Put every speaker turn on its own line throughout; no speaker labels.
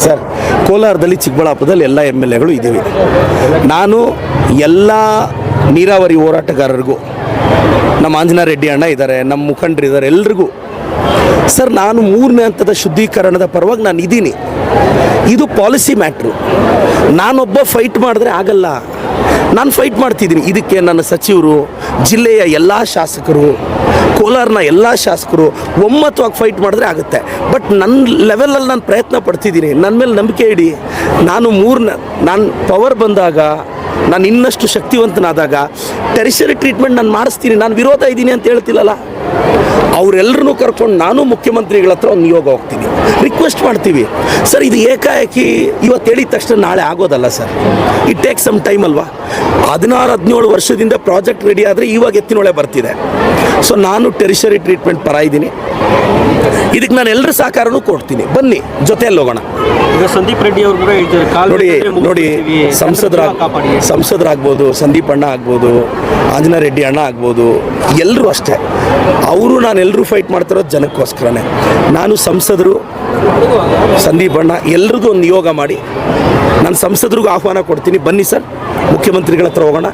Sir, ಕೋಲಾರದಲ್ಲಿ ಚಿಕ್ಕಬಳ್ಳಾಪುರದಲ್ಲಿ ಎಲ್ಲ MLAಗಳು ಇದ್ದೀವಿ. ನಾನು ಎಲ್ಲ ನೀರಾವರಿ ಹೋರಾಟಗಾರರಿಗೂ, ನಮ್ಮ ಆಂಜನೇಯ ರೆಡ್ಡಿ ಅಣ್ಣ ಇದ್ದಾರೆ, ನಮ್ಮ ಮುಖಂಡರಿದ್ದಾರೆ, ಎಲ್ರಿಗೂ ಸರ್ ನಾನು 3ನೇ ಹಂತದ ಶುದ್ಧೀಕರಣದ ಪರವಾಗಿ ನಾನು ಇದ್ದೀನಿ. ಇದು ಪಾಲಿಸಿ ಮ್ಯಾಟ್ರು. ನಾನೊಬ್ಬ ಫೈಟ್ ಮಾಡಿದ್ರೆ ಆಗಲ್ಲ. ನಾನು ಫೈಟ್ ಮಾಡ್ತಿದ್ದೀನಿ. ಇದಕ್ಕೆ ನನ್ನ ಸಚಿವರು, ಜಿಲ್ಲೆಯ ಎಲ್ಲ ಶಾಸಕರು, ಕೋಲಾರನ ಎಲ್ಲ ಶಾಸಕರು ಒಮ್ಮತವಾಗಿ ಫೈಟ್ ಮಾಡಿದ್ರೆ ಆಗುತ್ತೆ. ಬಟ್ ನನ್ನ ಲೆವೆಲಲ್ಲಿ ನಾನು ಪ್ರಯತ್ನ ಪಡ್ತಿದ್ದೀನಿ. ನನ್ನ ಮೇಲೆ ನಂಬಿಕೆ ಇಡಿ. ನಾನು ಪವರ್ ಬಂದಾಗ, ನಾನು ಇನ್ನಷ್ಟು ಶಕ್ತಿವಂತನಾದಾಗ ಟೆರಿಷರಿ ಟ್ರೀಟ್ಮೆಂಟ್ ನಾನು ಮಾಡಿಸ್ತೀನಿ. ನಾನು ವಿರೋಧ ಇದ್ದೀನಿ ಅಂತ ಹೇಳ್ತಿಲ್ಲಲ್ಲ. ಅವರೆಲ್ಲರೂ ಕರ್ಕೊಂಡು ನಾನು ಮುಖ್ಯಮಂತ್ರಿಗಳ ಹತ್ರ ಒಂದು ನಿಯೋಗ ಹೋಗ್ತೀನಿ, ರಿಕ್ವೆಸ್ಟ್ ಮಾಡ್ತೀವಿ. ಸರ್, ಇದು ಏಕಾಏಕಿ ಇವತ್ತು ಹೇಳಿದ ತಕ್ಷಣ ನಾಳೆ ಆಗೋದಲ್ಲ sir. It take some time ಅಲ್ವಾ. 16-17 ವರ್ಷದಿಂದ ಪ್ರಾಜೆಕ್ಟ್ ರೆಡಿ ಆದರೆ ಇವಾಗ ಎತ್ತಿನೊಳೆ ಬರ್ತಿದೆ. ಸೊ ನಾನು ಟೆರಿಷರಿ ಟ್ರೀಟ್ಮೆಂಟ್ ಪರ ಇದ್ದೀನಿ. ಇದಕ್ಕೆ ನಾನು ಎಲ್ಲರ ಸಹಕಾರನೂ ಕೊಡ್ತೀನಿ. ಬನ್ನಿ, ಜೊತೆಯಲ್ಲಿ ಹೋಗೋಣ.
ಈಗ ಸಂದೀಪ್ ರೆಡ್ಡಿ ಅವರು
ನೋಡಿ ಸಂಸದರಾಗ್ಬೋದು, ಸಂದೀಪ್ ಅಣ್ಣ ಆಗ್ಬೋದು, ಆಂಜನೇಯ ರೆಡ್ಡಿ ಅಣ್ಣ ಆಗ್ಬೋದು, ಎಲ್ಲರೂ ಅಷ್ಟೇ. ಅವರು ನಾನೆಲ್ಲರೂ ಫೈಟ್ ಮಾಡ್ತಿರೋದು ಜನಕ್ಕೋಸ್ಕರನೇ. ನಾನು ಸಂಸದರು, ಸಂದೀಪ್ ಅಣ್ಣ ಎಲ್ರಿಗೂ ಒಂದು ನಿಯೋಗ ಮಾಡಿ ನಾನು ಸಂಸದರಿಗೂ ಆಹ್ವಾನ ಕೊಡ್ತೀನಿ. ಬನ್ನಿ ಸರ್, ಮುಖ್ಯಮಂತ್ರಿಗಳ ಹತ್ರ ಹೋಗೋಣ.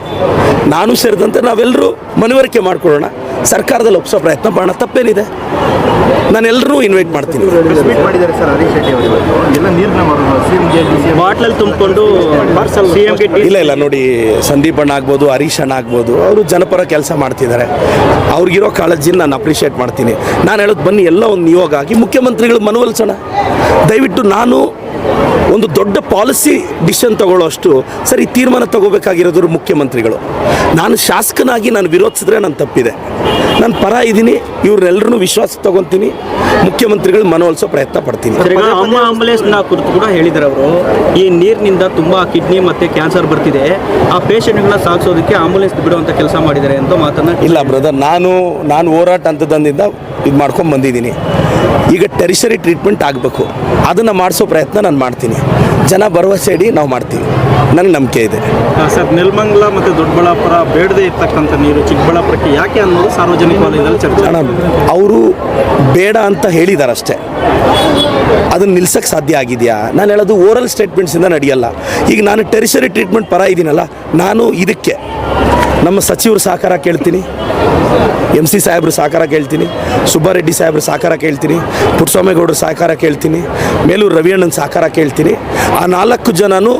ನಾನು ಸೇರಿದಂತೆ ನಾವೆಲ್ಲರೂ ಮನವರಿಕೆ ಮಾಡಿಕೊಳ್ಳೋಣ. ಸರ್ಕಾರದಲ್ಲಿ ಒಪ್ಪಿಸೋ ಪ್ರಯತ್ನ ಮಾಡೋಣ. ತಪ್ಪೇನಿದೆ? ನಾನು ಎಲ್ಲರೂ ಇನ್ವೈಟ್ ಮಾಡ್ತೀನಿ.
ಬಾಟ್ಲಲ್ಲಿ ತುಂಬಿಕೊಂಡು
ಇಲ್ಲ ನೋಡಿ, ಸಂದೀಪ್ ಅಣ್ಣ ಆಗ್ಬೋದು, ಹರೀಶ್ ಅಣ್ಣ ಆಗ್ಬೋದು, ಅವರು ಜನಪರ ಕೆಲಸ ಮಾಡ್ತಿದ್ದಾರೆ. ಅವ್ರಿಗಿರೋ ಕಾಳಜಿನ ನಾನು ಅಪ್ರಿಷಿಯೇಟ್ ಮಾಡ್ತೀನಿ. ನಾನು ಹೇಳೋದು, ಬನ್ನಿ ಎಲ್ಲ ಒಂದು ನಿಯೋಗ ಆಗಿ ಮುಖ್ಯಮಂತ್ರಿಗಳು ಮನವೊಲಿಸೋಣ. ದಯವಿಟ್ಟು ನಾನು ಒಂದು ದೊಡ್ಡ ಪಾಲಿಸಿ ಡಿಸಿಷನ್ ತಗೊಳ್ಳೋಷ್ಟು ಸರಿ ತೀರ್ಮಾನ ತಗೋಬೇಕಾಗಿರೋದು ಮುಖ್ಯಮಂತ್ರಿಗಳು. ನಾನು ಶಾಸಕನಾಗಿ ನಾನು ವಿರೋಧಿಸಿದ್ರೆ ನಾನು ತಪ್ಪಿದೆ. ನಾನು ಪರ ಇದ್ದೀನಿ. ಇವ್ರನ್ನೆಲ್ಲರೂ ವಿಶ್ವಾಸ ತಗೊತೀನಿ. ಮುಖ್ಯಮಂತ್ರಿಗಳು ಮನವೊಲಿಸೋ ಪ್ರಯತ್ನ ಪಡ್ತೀನಿ.
ಆಂಬುಲೆನ್ಸ್ನ ಕುರಿತು ಕೂಡ ಹೇಳಿದ್ದಾರೆ ಅವರು. ಈ ನೀರಿನಿಂದ ತುಂಬ ಕಿಡ್ನಿ ಮತ್ತು ಕ್ಯಾನ್ಸರ್ ಬರ್ತಿದೆ. ಆ ಪೇಷಂಟ್ಗಳನ್ನ ಸಾಗಿಸೋದಕ್ಕೆ ಆಂಬುಲೆನ್ಸ್ ಬಿಡುವಂಥ ಕೆಲಸ ಮಾಡಿದ್ದಾರೆ ಅಂತ ಮಾತನ್ನ.
ಇಲ್ಲ ಬ್ರದರ್, ನಾನು ಹೋರಾಟ ಹಂತದಿಂದ ಇದು ಮಾಡ್ಕೊಂಡು ಬಂದಿದ್ದೀನಿ. ಈಗ ಟೆರಿಷರಿ ಟ್ರೀಟ್ಮೆಂಟ್ ಆಗಬೇಕು. ಅದನ್ನು ಮಾಡಿಸೋ ಪ್ರಯತ್ನ ನಾನು ಮಾಡ್ತೀನಿ. ಜನ ಭರವಸೆ ಇಡಿ, ನಾವು ಮಾಡ್ತೀವಿ. ನನಗೆ ನಂಬಿಕೆ ಇದೆ.
ಸರ್, ನೆಲಮಂಗಲ ಮತ್ತು ದೊಡ್ಡಬಳ್ಳಾಪುರ ಬೇಡದೇ ಇರ್ತಕ್ಕಂಥ ನೀರು ಚಿಕ್ಕಬಳ್ಳಾಪುರಕ್ಕೆ ಯಾಕೆ ಅನ್ನೋದು ಸಾರ್ವಜನಿಕ ವಲಯದಲ್ಲಿ ಚರ್ಚೆ.
ಅವರು ಬೇಡ ಅಂತ ಹೇಳಿದ್ದಾರೆ ಅಷ್ಟೇ. ಅದನ್ನು ನಿಲ್ಸಕ್ಕೆ ಸಾಧ್ಯ ಆಗಿದೆಯಾ? ನಾನು ಹೇಳೋದು ಓರಲ್ ಸ್ಟೇಟ್ಮೆಂಟ್ಸಿಂದ ನಡೆಯಲ್ಲ. ಈಗ ನಾನು ಟೆರಿಷರಿ ಟ್ರೀಟ್ಮೆಂಟ್ ಪರ ಇದ್ದೀನಲ್ಲ, ನಾನು ಇದಕ್ಕೆ ನಮ್ಮ ಸಚಿವರು ಸಹಕಾರ ಕೇಳ್ತೀನಿ, MC ಸಾಹೇಬ್ರು ಸಹಕಾರ ಕೇಳ್ತೀನಿ, ಸುಬ್ಬಾರೆಡ್ಡಿ ಸಾಹೇಬ್ರು ಸಹಕಾರ ಕೇಳ್ತೀನಿ, ಪುಟ್ಟಸ್ವಾಮೇಗೌಡರು ಸಹಕಾರ ಕೇಳ್ತೀನಿ, ಮೇಲೂರು ರವಿಯಣ್ಣನ ಸಹಕಾರ ಕೇಳ್ತೀನಿ. ಆ 4 ಜನನೂ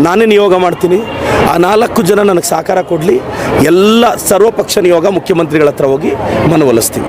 ನಾನೇ ನಿಯೋಗ ಮಾಡ್ತೀನಿ. ಆ 4 ಜನ ನನಗೆ ಸಹಕಾರ ಕೊಡಲಿ. ಎಲ್ಲ ಸರ್ವಪಕ್ಷ ನಿಯೋಗ ಮುಖ್ಯಮಂತ್ರಿಗಳ ಹತ್ರ ಹೋಗಿ ಮನವೊಲಿಸ್ತೀವಿ.